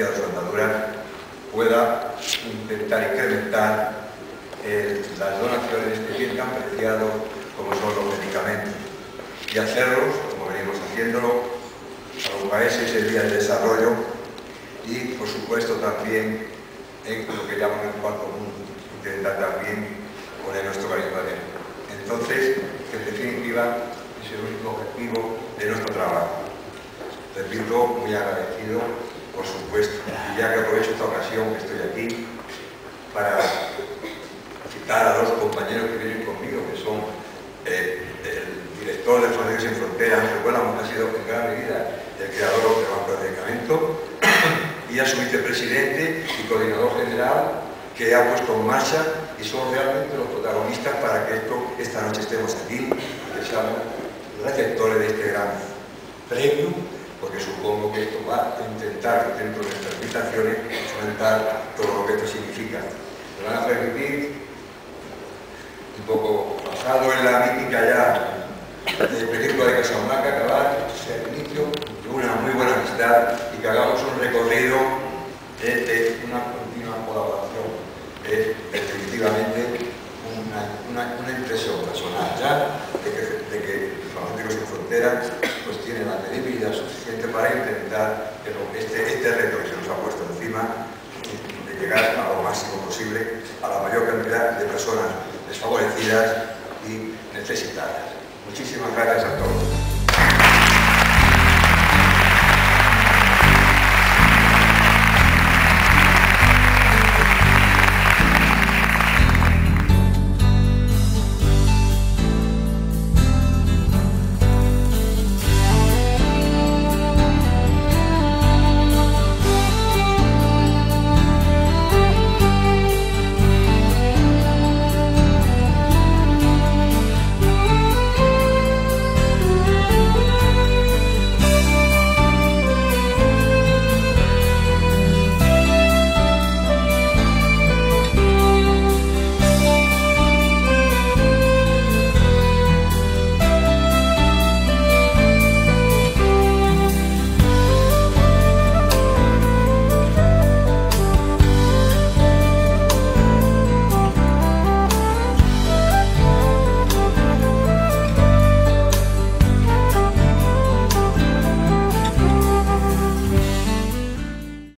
de su andadura, pueda intentar incrementar las donaciones de este bien tan preciado como son los medicamentos, y hacerlos, como venimos haciéndolo, a los países el día del desarrollo y, por supuesto, también en lo que llaman el cuarto mundo, intentar también poner nuestro granito de arena. Entonces, en definitiva, es el único objetivo de nuestro trabajo. Repito, muy agradecido, por supuesto, y ya que aprovecho esta ocasión que estoy aquí para citar a dos compañeros que vienen conmigo, que son el director de Médicos Sin Fronteras, recuerdan que ha sido en gran medida el creador del Banco de Medicamento, y a su vicepresidente y coordinador general, que ha puesto en marcha y son realmente los protagonistas para que esta noche estemos aquí, que seamos receptores de este gran premio, porque supongo que esto va a intentar, dentro de nuestras limitaciones, fomentar todo lo que esto significa. Me van a permitir, un poco basado en la mítica ya del película de Casablanca, acabar el inicio de una muy buena amistad y que hagamos un recorrido de una continua colaboración. Es definitivamente una impresión personal ya de que Farmacéuticos Sin Fronteras pues tiene la credibilidad suficiente para intentar que este reto que se nos ha puesto encima, de llegar a lo máximo posible a la mayor cantidad de personas desfavorecidas y necesitadas. Muchísimas gracias a todos.